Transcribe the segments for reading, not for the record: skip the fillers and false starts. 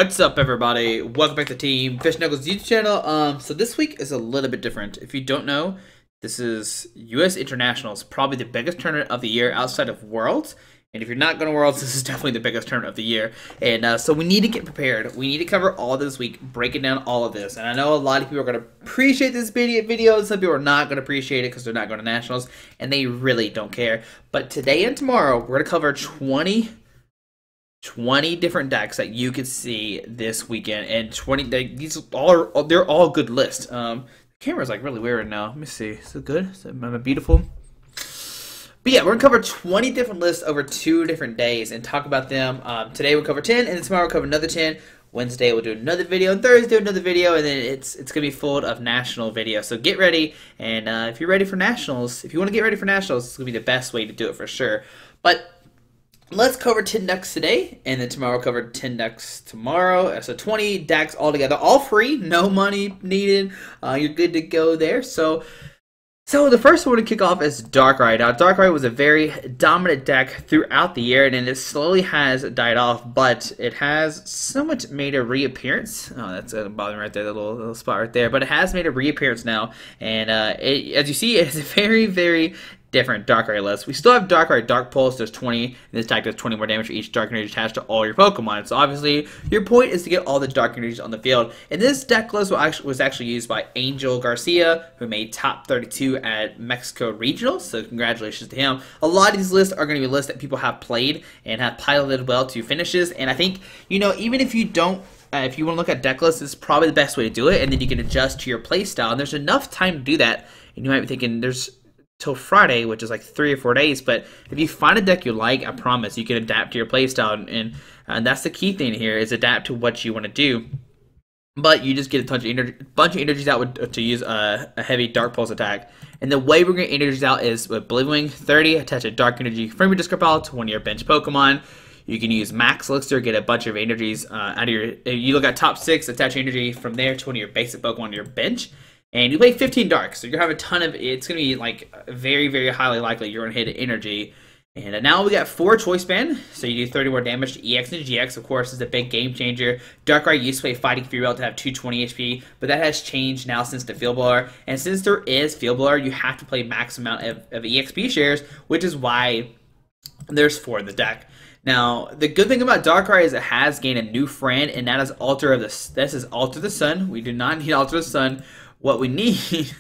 What's up, everybody? Welcome back to Team Fish Knuckles YouTube channel. So this week is a little bit different. If you don't know, this is U.S. Internationals, probably the biggest tournament of the year outside of Worlds. And if you're not going to Worlds, this is definitely the biggest tournament of the year. And so we need to get prepared. We need to cover all this week, breaking down all of this. And I know a lot of people are going to appreciate this video, and some people are not going to appreciate it because they're not going to Nationals, and they really don't care. But today and tomorrow, we're going to cover 20 different decks that you could see this weekend, and they're all good lists. The camera's like really weird now. Let me see. Is it good? Am I beautiful? But yeah, we're gonna cover 20 different lists over 2 different days and talk about them. Today we'll cover 10, and then tomorrow we'll cover another 10. Wednesday we'll do another video, and Thursday another video, and then it's gonna be full of national videos. So get ready, and if you're ready for nationals, if you want to get ready for nationals, it's gonna be the best way to do it for sure. But let's cover 10 decks today, and then tomorrow we'll cover 10 decks tomorrow. So 20 decks all together, all free, no money needed. You're good to go there. So the first one to kick off is Darkrai. Now, Darkrai was a very dominant deck throughout the year, and then it slowly has died off, but it has somewhat made a reappearance. Oh, that's a bottom right there, the little spot right there. But it has made a reappearance now, and as you see, it's a very, very different Darkrai list. We still have Darkrai Dark Pulse. There's 20, and this deck does 20 more damage for each Dark Energy attached to all your Pokemon. So obviously, your point is to get all the Dark Energies on the field. And this deck list was actually used by Angel Garcia, who made top 32 at Mexico Regionals. So congratulations to him. A lot of these lists are going to be lists that people have played and have piloted well to finishes. And I think, even if you don't, if you want to look at deck lists, it's probably the best way to do it. And then you can adjust to your play style. And there's enough time to do that. And you might be thinking, there's till Friday, which is like 3 or 4 days, but if you find a deck you like, I promise you can adapt to your playstyle, and that's the key thing here, is adapt to what you want to do. But you just get a bunch of energies out to use a heavy Dark Pulse attack. And the way we're going to get energies out is with Blizzwing 30, attach a Dark Energy from your discard pile to one of your bench Pokemon. You can use Max Elixir, get a bunch of energies out of you look at top 6, attach energy from there to one of your basic Pokemon on your bench. And you play 15 Dark, so you're going to have a ton of, it's going to be like very, very highly likely you're going to hit an energy. And now we got 4 Choice Band, so you do 30 more damage to EX and GX, of course, is a big game changer. Darkrai used to play Fighting Fury to have 220 HP, but that has changed now since the Field Blower. And since there is Field Blower, you have to play max amount of EXP shares, which is why there's 4 in the deck. Now, the good thing about Darkrai is it has gained a new friend, and that is Altar of the, this is Altar the Sun. We do not need Altar the Sun. What we need,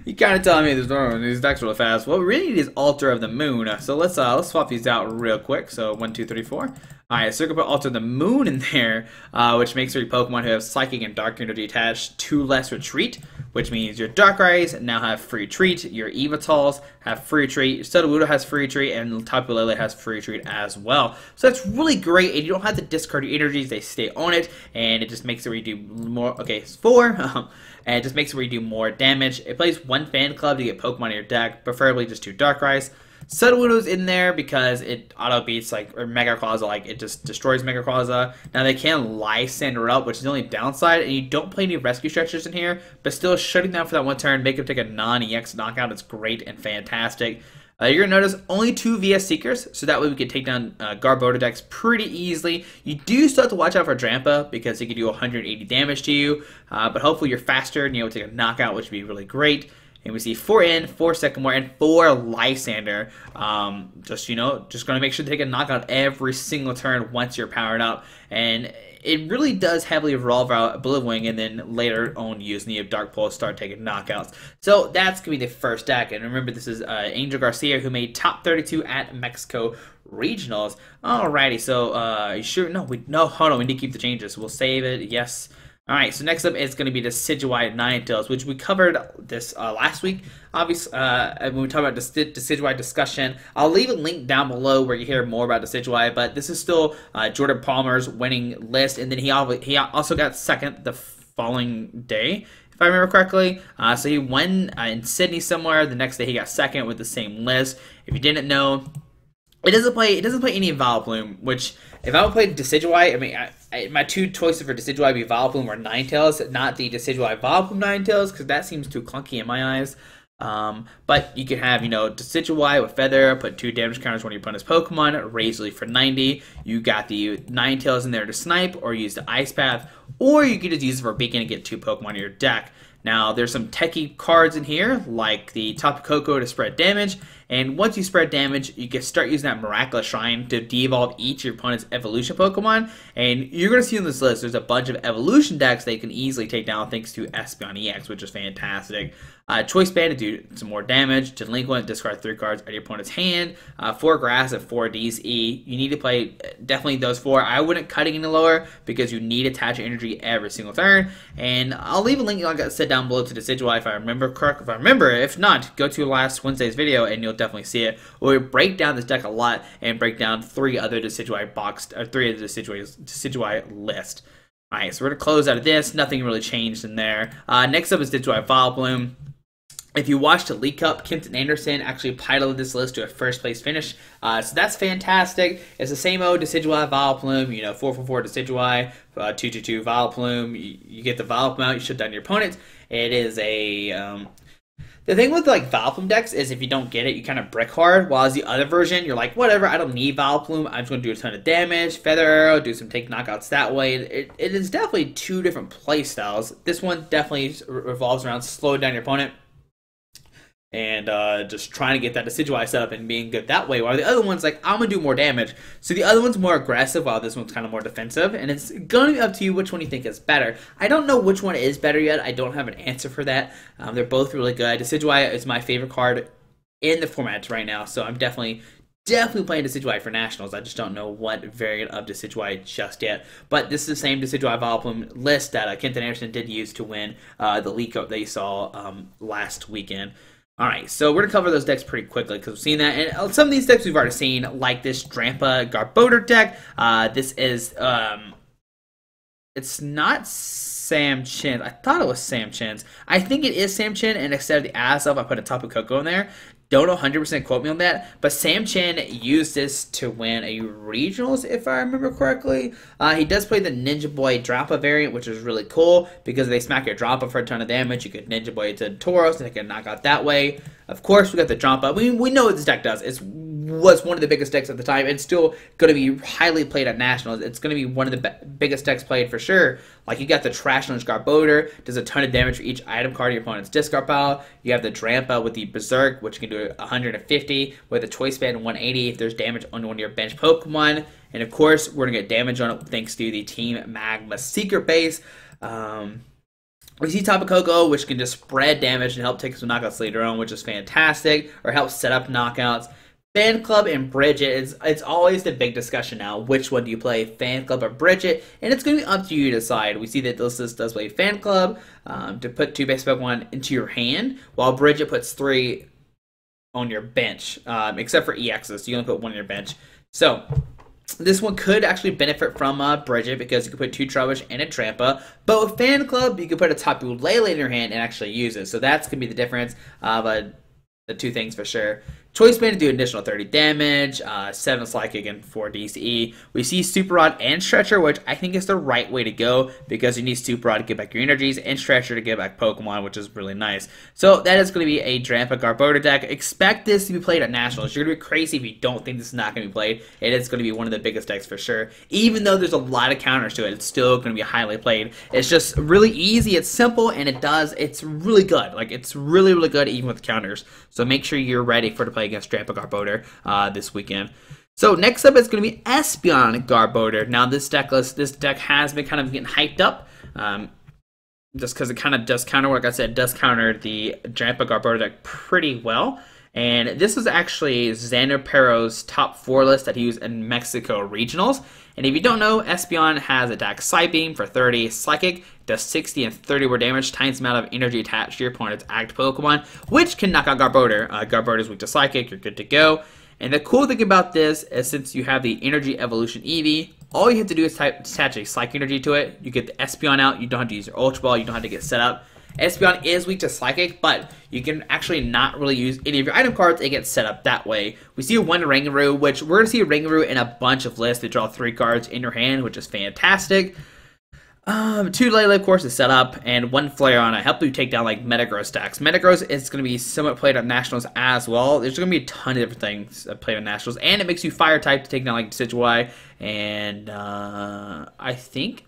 you kind of telling me these decks really fast. What we really need is Altar of the Moon. So let's swap these out real quick. So 1, 2, 3, 4. All right, so we're gonna put Altar of the Moon in there, which makes your Pokemon who have Psychic and Dark Energy attached 2 less retreat, which means your Darkrai's now have free retreat, your Evital's have free retreat, your Sudowoodo has free retreat, and Tapu Lele has free retreat as well. So that's really great, and you don't have to discard your energies; they stay on it, and it just makes it where you do more. Okay, it's 4. And it just makes it where you do more damage. It plays 1 Fan Club to get Pokemon in your deck, preferably just 2 Darkrai's. Sudowoodo's in there because it auto beats or Mega Rayquaza, it just destroys Mega Rayquaza. Now they can Lysander up, which is the only downside, and you don't play any rescue stretchers in here, but still shutting down for that 1 turn, make him take a non-EX knockout is great and fantastic. You're going to notice only 2 VS Seekers, so that way we can take down Garbodor decks pretty easily. You do still have to watch out for Drampa, because he can do 180 damage to you, but hopefully you're faster and you'll take a knockout, which would be really great. And we see 4 in, 4 Sycamore, and 4 Lysander. Just going to make sure to take a knockout every single turn once you're powered up. And it really does heavily revolve out Blizzwing, and then later on use Neo Dark Pulse, start taking knockouts. So that's going to be the first deck. And remember, this is Angel Garcia, who made top 32 at Mexico Regionals. Alrighty, so you sure? No, hold on, we need to keep the changes. We'll save it, yes. Alright, so next up is going to be the Decidueye Ninetales, which we covered this last week. Obviously, when we talk about the Decidueye discussion, I'll leave a link down below where you hear more about Decidueye, but this is still Jordan Palmer's winning list, and then he also got second the following day, if I remember correctly. So he won in Sydney somewhere. The next day he got second with the same list. If you didn't know, it doesn't play any Vileplume, which if I would play Decidueye, I mean, my 2 choices for Decidueye be Vileplume or Ninetales, not the Decidueye Vileplume Ninetales, because that seems too clunky in my eyes. But you can have, Decidueye with Feather, put 2 damage counters on your opponent's Pokemon, Razorleaf for 90. You got the Ninetales in there to snipe, or use the Ice Path, or you can just use it for Beacon and get 2 Pokemon in your deck. Now, there's some techie cards in here, like the Tapu Koko to spread damage, and once you spread damage, you can start using that Miraculous Shrine to de-evolve each of your opponent's evolution Pokemon, and you're going to see on this list, there's a bunch of evolution decks that you can easily take down thanks to Espeon EX, which is fantastic. Choice Band to do some more damage. Delinquent, discard 3 cards out of your opponent's hand. 4 Grass and 4 DCE. You need to play definitely those 4. I wouldn't cut it any lower because you need to attach your energy every single turn. And I'll leave a link, like I said, down below to Decidueye if I remember correct. If I remember, if not, go to last Wednesday's video and you'll definitely see it. We'll break down this deck a lot and break down 3 other Decidueye boxed, or 3 of the Decidueye list. Alright, so we're going to close out of this. Nothing really changed in there. Next up is Decidueye Vileplume. If you watched the League Cup, Kenton Anderson actually piloted this list to a first place finish. So that's fantastic. It's the same old Decidueye Vileplume, 4-4-4 Decidueye, 2-2-2 Vileplume. You get the Vileplume out, you shut down your opponent. It is a... The thing with like Vileplume decks is if you don't get it, you kind of brick hard. While as the other version, you're like, whatever, I don't need Vileplume. I'm just going to do a ton of damage, Feather Arrow, do some take knockouts that way. It is definitely 2 different play styles. This one definitely revolves around slowing down your opponent and just trying to get that Decidueye set up and being good that way, while the other one's like, I'm going to do more damage. So the other one's more aggressive, while this one's kind of more defensive, and it's going to be up to you which one you think is better. I don't know which one is better yet. I don't have an answer for that. They're both really good. Decidueye is my favorite card in the format right now, so I'm definitely playing Decidueye for Nationals. I just don't know what variant of Decidueye just yet. But this is the same Decidueye Vileplume list that Kenton Anderson did use to win the League Cup that you saw last weekend. Alright, so we're going to cover those decks pretty quickly because we've seen that. And some of these decks we've already seen, like this Drampa Garbodor deck. This is, it's not Sam Chin. I thought it was Sam Chin's. I think it is Sam Chin, and instead of the ass up, I put a Tapu Koko in there. Don't 100% quote me on that, but Sam Chin used this to win a regionals, if I remember correctly. He does play the Ninja Boy Drampa variant, which is really cool because if they smack your Drampa for a ton of damage, you could Ninja Boy to Tauros and they can knock out that way. Of course, we got the Drampa. We know what this deck does. It was one of the biggest decks at the time. It's still going to be highly played at Nationals. It's going to be one of the biggest decks played for sure. Like, you got the Trash Lunge Garbodor, does a ton of damage for each item card in your opponent's discard pile. You have the Drampa with the Berserk, which can do 150, with a Choice Band 180 if there's damage on one of your bench Pokemon. And of course, we're going to get damage on it thanks to the Team Magma Secret Base. We see Tapu Koko, which can just spread damage and help take some knockouts later on, which is fantastic, or help set up knockouts. Fan Club and Bridget, it's always the big discussion now. Which one do you play, Fan Club or Bridget? And it's going to be up to you to decide. We see that this list does play Fan Club to put 2 base Pokemon into your hand, while Bridget puts 3 on your bench, except for EXs, so you only put 1 on your bench. So this one could actually benefit from Bridget because you could put 2 Trubbish and a Trampa. But with Fan Club, you could put a Tapu Lele in your hand and actually use it. So that's going to be the difference of the 2 things for sure. Choice Band to do additional 30 damage, 7 Psychic and 4 DCE. We see Super Rod and Stretcher, which I think is the right way to go because you need Super Rod to get back your energies and Stretcher to get back Pokemon, which is really nice. So that is going to be a Drampa Garbodor deck. Expect this to be played at Nationals. You're going to be crazy if you don't think this is not going to be played. It is going to be one of the biggest decks for sure. Even though there's a lot of counters to it, it's still going to be highly played. It's just really easy, it's simple, and it's really good. Like, it's really, really good even with counters. So make sure you're ready for to play against Drampa Garbodor this weekend. So next up is going to be Espeon Garbodor. Now this deck has been kind of getting hyped up, just because it kind of does counter, like I said, does counter the Drampa Garbodor deck pretty well. And this is actually Xander Pero's top 4 list that he used in Mexico Regionals. And if you don't know, Espeon has attack Psybeam for 30, Psychic, does 60 and 30 more damage, times the amount of energy attached to your opponent's active Pokemon, which can knock out Garbodor. Garbodor is weak to Psychic, you're good to go. And the cool thing about this is since you have the Energy Evolution Eevee, all you have to do is attach a Psychic Energy to it. You get the Espeon out, you don't have to use your Ultra Ball, you don't have to get set up. Espeon is weak to Psychic, but you can actually not really use any of your item cards. It gets set up that way. We see one Ringaroo, which we're going to see a Ringaroo in a bunch of lists that draw 3 cards in your hand, which is fantastic. Two Lele, of course, is set up, and one Flareon. Help you take down like Metagross decks. Metagross is going to be somewhat played on Nationals as well. There's going to be a ton of different things played on Nationals, and it makes you Fire type to take down like Decidueye, and I think,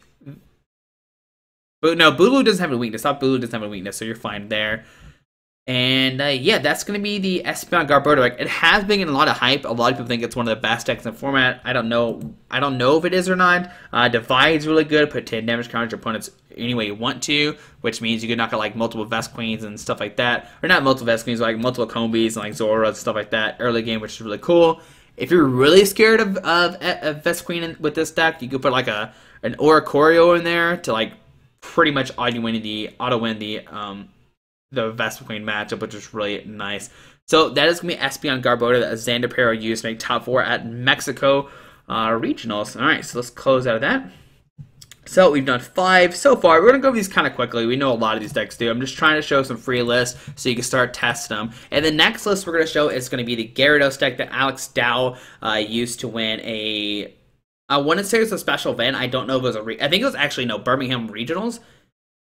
but no, Bulu doesn't have a weakness. Not Bulu doesn't have a weakness, so you're fine there. And yeah, that's going to be the Espeon Garbodor deck. It has been getting a lot of hype. A lot of people think it's one of the best decks in the format. I don't know if it is or not. Divide's really good. Put 10 damage counters your opponents any way you want to, which means you can knock out like multiple Vespiquens and stuff like that. Or not multiple Vespiquens, like multiple Combees and like Zoras and stuff like that early game, which is really cool. If you're really scared of Vespiquen with this deck, you could put like an Oricorio in there to like pretty much auto win the Vespiquen matchup, which is really nice. So that is going to be Espeon Garbodor that Xander Pero used to make top 4 at Mexico Regionals. Alright, so let's close out of that. So we've done 5 so far. We're going to go over these kind of quickly. We know a lot of these decks do. I'm just trying to show some free lists so you can start testing them. And the next list we're going to show is going to be the Gyarados deck that Alex Dow used to win a... I want to say it was a special event. I don't know if it was I think it was actually, no, Birmingham Regionals.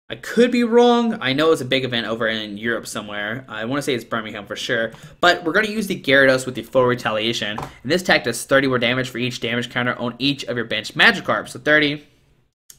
I could be wrong. I know it's a big event over in Europe somewhere. I want to say it's Birmingham for sure. But we're going to use the Gyarados with the full retaliation. And this tech does 30 more damage for each damage counter on each of your bench Magikarp. So 30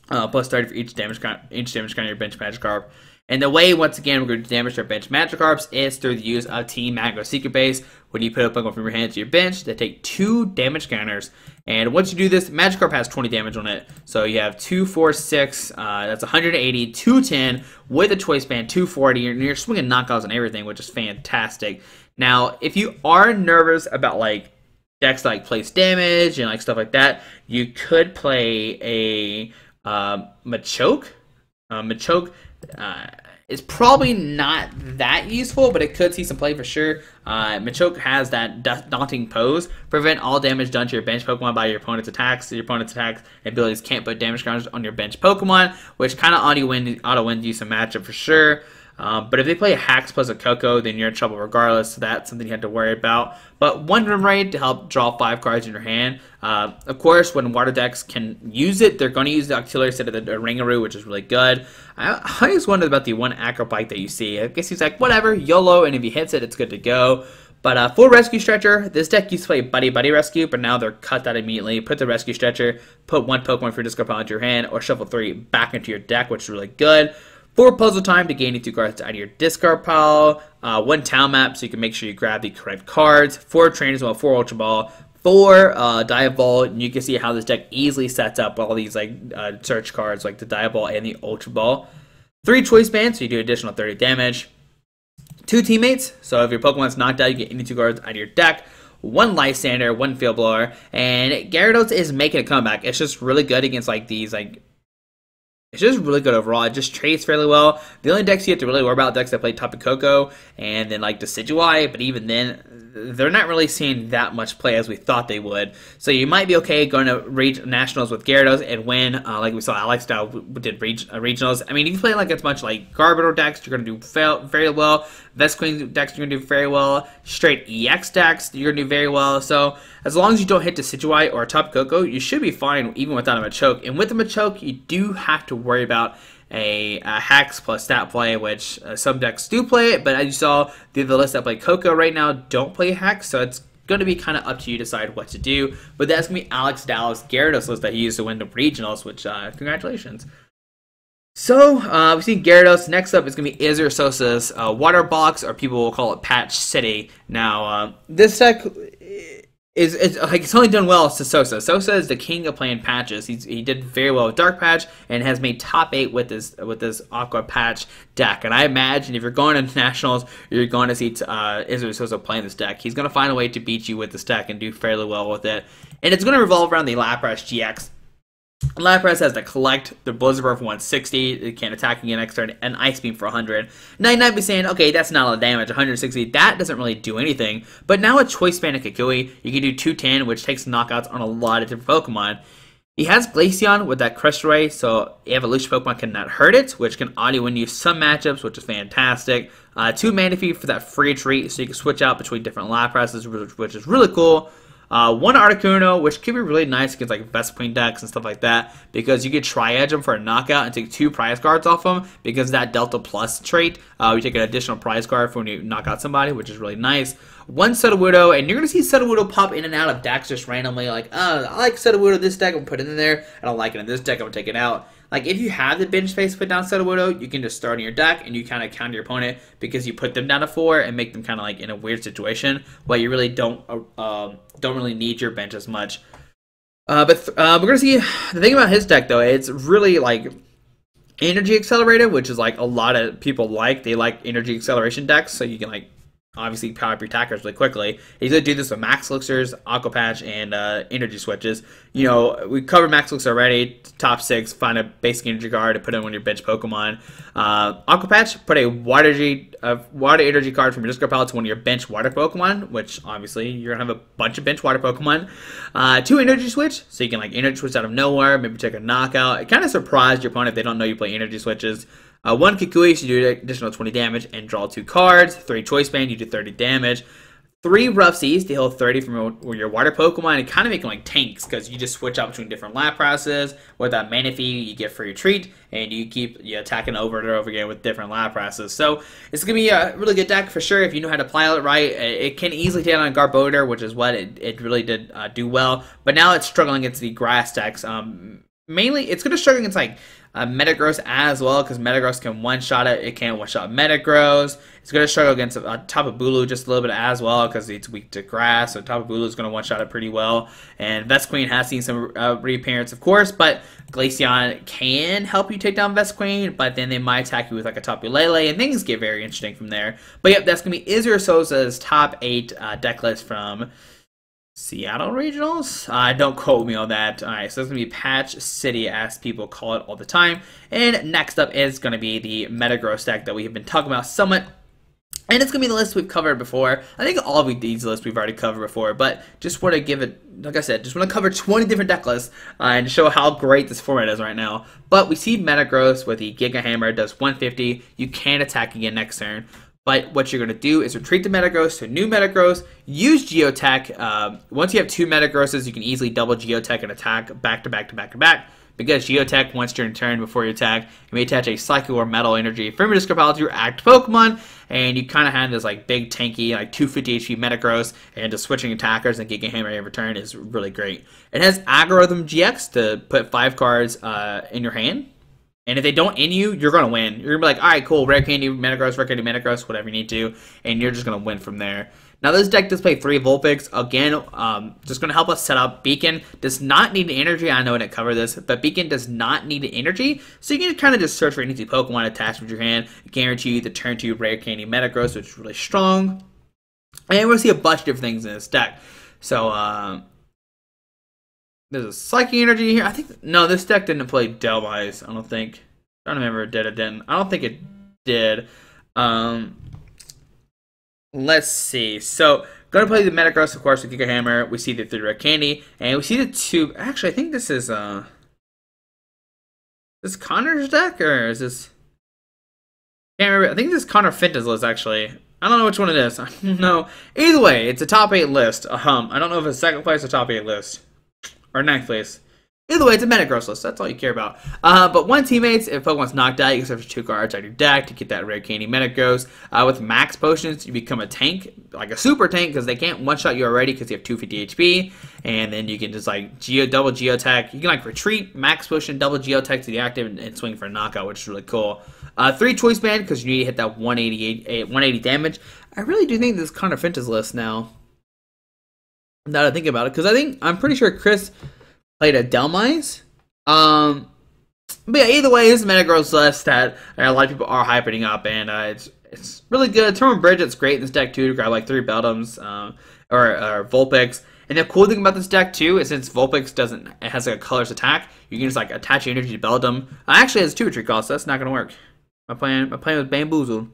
plus 30 for each damage counter on your bench Magikarp. And the way, once again, we're going to damage our bench Magikarps is through the use of Team Magma Secret Base. When you put a Pokemon from your hand to your bench, they take 2 damage counters. And once you do this, Magikarp has 20 damage on it. So you have 2, 4, 6, that's 180, 210, with a Choice Band, 240. And you're swinging knockouts and everything, which is fantastic. Now, if you are nervous about, like, decks like place damage and, like, stuff like that, you could play a Machoke. Machoke is probably not that useful, but it could see some play for sure. Machoke has that daunting pose. Prevent all damage done to your bench Pokemon by your opponent's attacks. Your opponent's attacks and abilities can't put damage counters on your bench Pokemon, which kind of auto-wins you some matchup for sure. But if they play a Hax plus a Koko, then you're in trouble regardless, so that's something you have to worry about. But one run rate to help draw 5 cards in your hand. Of course, when water decks can use it, they're going to use the Octillery instead of the Ringaroo, which is really good. I always wondered about the one Acrobite that you see. I guess he's like, whatever, YOLO, and if he hits it, it's good to go. But full Rescue Stretcher, this deck used to play Buddy Rescue, but now they're cut that immediately. Put the Rescue Stretcher, put 1 Pokemon from your discard pile into your hand, or shuffle 3 back into your deck, which is really good. 4 Puzzle Time to gain 2 cards out of your discard pile. 1 Town Map so you can make sure you grab the correct cards. 4 Trainers Ball, 4 Ultra Ball, 4 Diaball. And you can see how this deck easily sets up all these like search cards like the Diaball and the Ultra Ball. 3 Choice Bands so you do additional 30 damage. 2 Teammates, so if your Pokemon's knocked out, you get any 2 cards out of your deck. 1 Lysander, 1 Field Blower, and Gyarados is making a comeback. It's just really good against like these like. It's just really good overall. It just trades fairly well. The only decks you have to really worry about decks that play Tapu Koko and then like Decidueye, but even then, they're not really seeing that much play as we thought they would. So you might be okay going to Nationals with Gyarados and win, like we saw Alex Dow did Regionals. I mean, if you play like as much like Garbodor decks, you're going to do very well. Vespiquen decks, you're going to do very well. Straight EX decks, you're going to do very well. So as long as you don't hit Decidueye or Tapu Koko, you should be fine even without a Machoke. And with the Machoke, you do have to worry about a Hax plus stat play, which some decks do play it, but as you saw, the list that play Koko right now don't play Hax, so it's going to be kind of up to you to decide what to do. But that's going to be Alex Dow's Gyarados list that he used to win the Regionals, which congratulations. So, we've seen Gyarados. Next up is going to be Izzer Sosa's Water Box, or people will call it Patch City. Now, this deck it's only done well to Sosa. Sosa is the king of playing patches. He did very well with Dark Patch and has made top 8 with this Aqua Patch deck. And I imagine if you're going to Nationals, you're going to see Izzer Sosa playing this deck. He's going to find a way to beat you with this deck and do fairly well with it. And it's going to revolve around the Lapras GX. Lapras has to collect the Blizzard Burst for 160, it can't attack again next turn, and Ice Beam for 100. Now you might be saying, okay, that's not a lot of damage, 160, that doesn't really do anything. But now with Choice Band and Kukui, you can do 210, which takes knockouts on a lot of different Pokemon. He has Glaceon with that Crush Ray, so Evolution Pokemon cannot hurt it, which can auto-win you some matchups, which is fantastic. 2 Manaphy for that free treat, so you can switch out between different Laprases, which is really cool. One Articuno, which could be really nice against like Vespiquen decks and stuff like that, because you could Tri-Edge them for a knockout and take 2 prize cards off them, because that Delta Plus trait, you take an additional prize card for when you knock out somebody, which is really nice. One Sudowoodo, and you're going to see Sudowoodo pop in and out of decks just randomly, like, I like Sudowoodo this deck, I'm going to put it in there, I don't like it in this deck, I'm going to take it out. Like, if you have the bench space to put down Sudowoodo, you can just start in your deck, and you kind of counter your opponent, because you put them down to 4 and make them kind of like in a weird situation, where you really don't really need your bench as much. But we're going to see, the thing about his deck, though, it's really, like, energy accelerated, which is, like, a lot of people like. They like energy acceleration decks, so you can, like, obviously power up your attackers really quickly. He's going to do this with Max Elixirs, Aqua Patch, and energy switches. You know, we covered Max Elixir already. Top 6, find a basic energy card to put in one of your bench Pokemon. Aqua Patch, put a water energy card from your discard pile to one of your bench water Pokemon, which obviously you're going to have a bunch of bench water Pokemon. 2 energy switch, so you can like energy switch out of nowhere, maybe take a knockout. It kind of surprised your opponent if they don't know you play energy switches. 1 Kukui, so you do additional 20 damage and draw 2 cards. 3 Choice Band, you do 30 damage. 3 Rough Seas to heal 30 from your water Pokemon, and kind of make them like tanks, because you just switch out between different Laprasses. With that Manaphy, you get free retreat, and you keep attacking over and over again with different Laprasses. So it's going to be a really good deck for sure if you know how to play it right. It can easily take on Garbodor, which is what it really did do well. But now it's struggling against the grass decks. Mainly, it's going to struggle against like Metagross as well, because Metagross can one-shot it. It can't one-shot Metagross. It's going to struggle against Tapu Bulu just a little bit as well, because it's weak to grass, so Tapu Bulu is going to one-shot it pretty well. And Vespiquen has seen some reappearance, of course, but Glaceon can help you take down Vespiquen, but then they might attack you with like a Tapu Lele, and things get very interesting from there. But yep, that's going to be Israel Souza's top 8 deck list from Seattle Regionals? Don't quote me on that. Alright, so it's going to be Patch City, as people call it all the time. And next up is going to be the Metagross deck that we have been talking about somewhat. And it's going to be the list we've covered before. I think all of these lists we've already covered before, but just want to give it, like I said, just want to cover 20 different deck lists and show how great this format is right now. But we see Metagross with the Giga Hammer, does 150. You can attack again next turn. But what you're going to do is retreat the Metagross to a new Metagross, use Geotech. Once you have 2 Metagrosses, you can easily double Geotech and attack back to back to back to back. Because Geotech, once during turn before you attack, you may attach a Psychic or Metal Energy from your discard pile to your active Pokemon, and you kind of have this like big tanky, like 250 HP Metagross, and just switching attackers and Giga Hammer every turn is really great. It has Algorithm GX to put 5 cards in your hand. And if they don't end you, you're going to win. You're going to be like, all right, cool, Rare Candy, Metagross, Rare Candy, Metagross, whatever you need to, and you're just going to win from there. Now, this deck does play 3 Vulpix. Again, just going to help us set up. Beacon does not need energy. I know I didn't cover this, but Beacon does not need energy. So you can kind of just search for any Pokemon attached with your hand. Guarantee you the turn 2 Rare Candy, Metagross, which is really strong. And we'll see a bunch of different things in this deck. So, there's a Psychic Energy here. I think, no, this deck didn't play Delmise, I don't think. I don't remember if it did or didn't. I don't think it did. Let's see. So, going to play the Metagross, of course, with Giga Hammer. We see the 3 Rare Candy. And we see the 2... Actually, I think this is, this Connor's deck? Or is this... Can't remember. I think this is Connor Finta's list, actually. I don't know which one it is. I don't know. Either way, it's a top 8 list. I don't know if it's 2nd place or top 8 list. Or 9th place. Either way, it's a Metagross list. That's all you care about. But one teammates, if Pokemon's knocked out, you can search 2 cards out of your deck to get that Rare Candy Metagross. With Max Potions, you become a tank, like a super tank, because they can't one-shot you already because you have 250 HP. And then you can just like double Geotech. You can like retreat, Max Potion, double Geotech to the active, and swing for a knockout, which is really cool. 3 Choice Band, because you need to hit that 180 damage. I really do think this is Connor Finta's list now. Now that I think about it, because I'm pretty sure Chris played a Delmise. But yeah, either way, this is Metagross list that a lot of people are hyping up, and it's really good. Termin Bridge, it's great in this deck too to grab like 3 Beldums or Vulpix. And the cool thing about this deck too is since Vulpix it has like a colorless attack, you can just like attach energy to Beldum. Actually, it has 2 retreat costs, so that's not gonna work. My plan was bamboozled.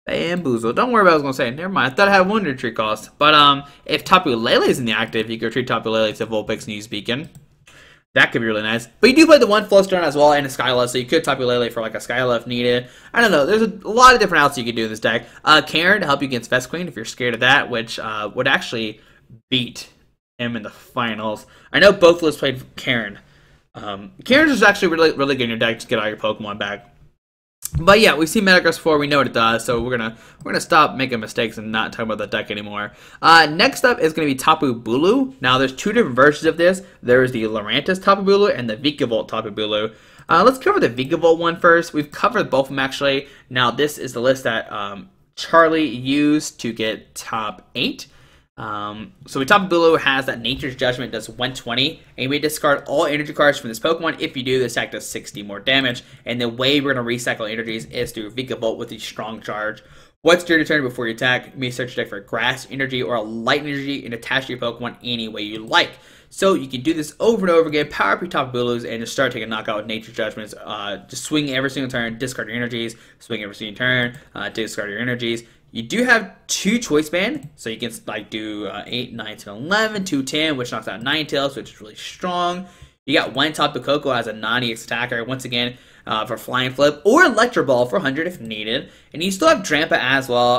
Bamboozled. Don't worry about what I was going to say. Never mind. I thought I had 1 retreat cost. But if Tapu Lele is in the active, you can retreat Tapu Lele to Vulpix and use Beacon. That could be really nice. But you do play the 1 Flowstone as well and a Skyla, so you could Tapu Lele for like a Skyla if needed. I don't know. There's a lot of different outs you could do in this deck. Karen to help you against Vespiquen if you're scared of that, which would actually beat him in the finals. I know both of us played Karen. Karen's is actually really good in your deck to get all your Pokemon back. But yeah, we've seen Metagross before. We know what it does, so we're gonna stop making mistakes and not talk about the deck anymore. Next up is gonna be Tapu Bulu. Now, there's two different versions of this. There's the Lurantis Tapu Bulu and the Vikavolt Tapu Bulu. Let's cover the Vikavolt one first. We've covered both of them actually. Now, this is the list that Charlie used to get top 8. So Tapu Bulu has that Nature's Judgment, does 120, and you may discard all energy cards from this Pokemon. If you do, this attack does 60 more damage, and the way we're going to recycle energies is through Vikavolt with the Strong Charge. Once during your turn before you attack, you may search your deck for a Grass energy or a Light energy and attach to your Pokemon any way you like. So you can do this over and over again, power up your Tapu Bulus, and just start taking knockout with Nature's Judgments. Just swing every single turn, discard your energies, swing every single turn, discard your energies. You do have 2 Choice Band, so you can like do 8, 9, 10, 11, 2, 10, which knocks out Ninetales, which is really strong. You got 1 Tapu Koko as a non-EX attacker, once again, for Flying Flip, or Electro Ball for 100 if needed. And you still have Drampa as well.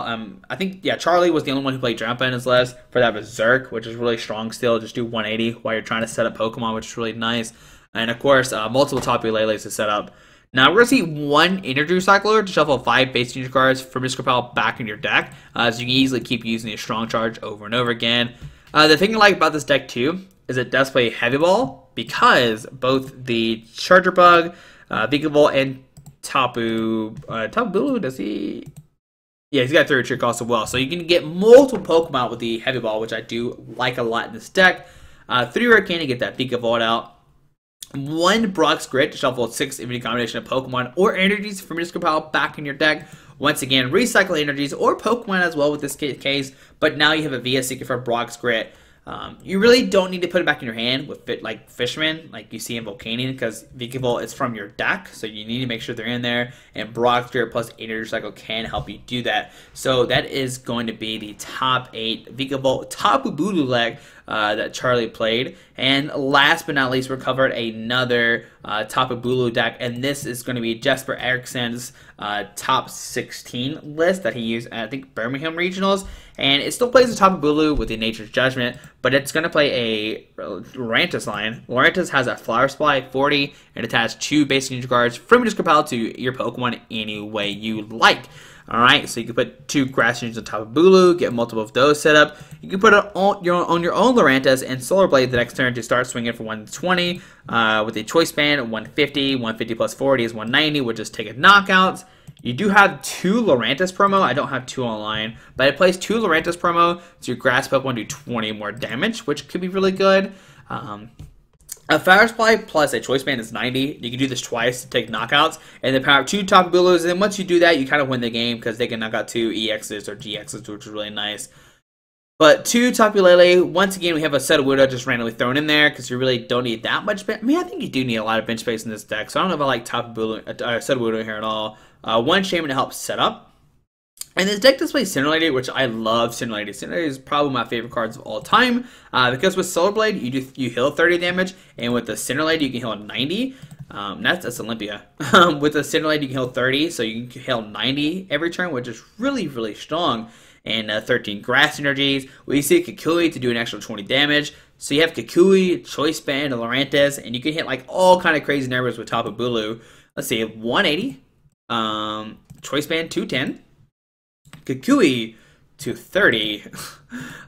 I think, yeah, Charlie was the only one who played Drampa in his list. For that Berserk, which is really strong still. Just do 180 while you're trying to set up Pokemon, which is really nice. And of course, multiple Tapu Leles to set up. Now, we're going to see 1 Energy Recycler to shuffle 5 base energy cards from Mr. Capel back in your deck, so you can easily keep using the Strong Charge over and over again. The thing I like about this deck, too, is it does play Heavy Ball, because both the Charger Bug, Vikavolt, and Tapu Bulu, does he? Yeah, he's got 3 Trick also well, so you can get multiple Pokemon with the Heavy Ball, which I do like a lot in this deck. 3 Rare Candy to get that Vikavolt out. 1 Brock's Grit to shuffle 6 in any combination of Pokemon or energies from your pile back in your deck. Once again, recycle energies or Pokemon as well with this case, but now you have a VS Secret for Brock's Grit. You really don't need to put it back in your hand with like Fishman, like you see in Volcanion, because Vikavolt is from your deck, so you need to make sure they're in there, and Brock's Grit plus Energy Recycle can help you do that. So that is going to be the top 8 Vikavolt Tapu Bulu leg that Charlie played. And last but not least, we covered another Tapu Bulu deck, and this is going to be Jesper Ericsson's top 16 list that he used at, I think, Birmingham Regionals. And it still plays the Tapu Bulu with the Nature's Judgment, but it's going to play a Lurantis line. Lurantis has a Flower Supply 40 and attach 2 basic energy cards from your Capel to your Pokemon any way you like. Alright, so you can put 2 Grass Energies on Tapu Bulu, get multiple of those set up. You can put it on your own Lurantis and Solar Blade the next turn to start swinging for 120 with a Choice Band, 150. 150 plus 40 is 190, which is take a knockouts. You do have 2 Lurantis promo. I don't have 2 online, but it plays 2 Lurantis promo, so your Grass Pokemon do 20 more damage, which could be really good. A Fire Supply plus a Choice Band is 90. You can do this twice to take knockouts, and then power up 2 Tapu Bulus, and once you do that, you kind of win the game, because they can knock out 2 EXs or GXs, which is really nice. But 2 Tapu Lele, once again, we have a Sudowoodo just randomly thrown in there, because you really don't need that much bench. I mean, I think you do need a lot of bench space in this deck, so I don't know if I like Tapu Bulu, Sudowoodo here at all. 1 Shaman to help set up. And this deck displays Cinder Lady, which I love Cinder Lady. Cinder Lady is probably my favorite cards of all time, because with Solar Blade, you heal 30 damage, and with the Cinder Lady, you can heal 90. That's Olympia. With the Cinder Lady, you can heal 30, so you can heal 90 every turn, which is really, really strong. And 13 Grass Energies. We see Kukui to do an extra 20 damage. So you have Kukui, Choice Band, and Lurantis, and you can hit like all kind of crazy numbers with Tapu Bulu. Let's see, 180, Choice Band 210, Kukui 230,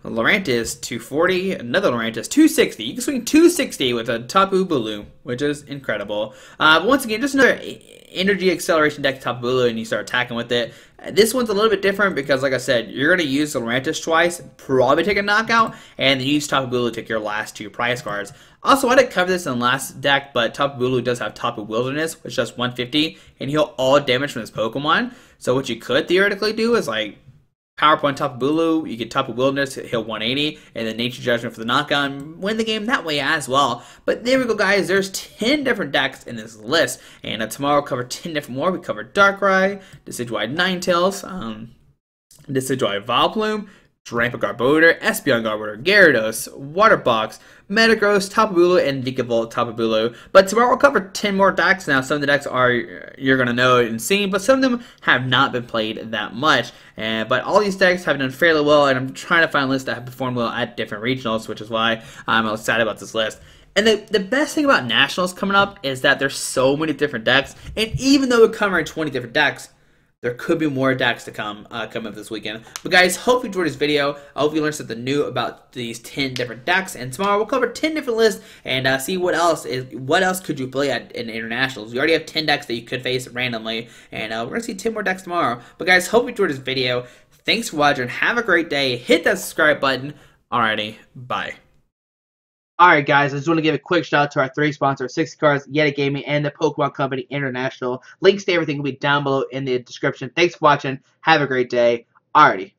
Lurantis 240, another Lurantis 260. You can swing 260 with a Tapu Bulu, which is incredible. Once again, just another energy acceleration deck Tapu Bulu, and you start attacking with it. This one's a little bit different because, like I said, you're going to use the Lurantis twice, probably take a knockout, and then use Tapu Bulu to take your last 2 prize cards. Also, I didn't cover this in the last deck, but Tapu Bulu does have Tapu Wilderness, which does 150, and heal all damage from his Pokemon. So what you could theoretically do is, like, PowerPoint Tapu Bulu, you get Tapu Wilderness, heal 180, and then Nature Judgment for the knockout, and win the game that way as well. But there we go, guys. There's 10 different decks in this list, and tomorrow we'll cover 10 different more. We covered Darkrai, Decidueye Ninetales, Decidueye Vileplume, Drampa Garbodor, Espeon Garbodor, Gyarados, Water Box, Metagross, Tapu Bulu, and Vikavolt Tapu Bulu. But tomorrow we'll cover 10 more decks. Now, some of the decks are you're going to know and see, but some of them have not been played that much. But all these decks have done fairly well, and I'm trying to find lists that have performed well at different regionals, which is why I'm excited about this list. And the best thing about Nationals coming up is that there's so many different decks, and even though we're covering 20 different decks, there could be more decks to come up this weekend. But guys, hope you enjoyed this video. I hope you learned something new about these 10 different decks. And tomorrow we'll cover 10 different lists and see what else could you play in internationals. We already have 10 decks that you could face randomly, and we're gonna see 10 more decks tomorrow. But guys, hope you enjoyed this video. Thanks for watching. Have a great day. Hit that subscribe button. Alrighty, bye. Alright guys, I just want to give a quick shout out to our 3 sponsors, 60 Cards, Yeti Gaming, and the Pokemon Company International. Links to everything will be down below in the description. Thanks for watching. Have a great day. Alrighty.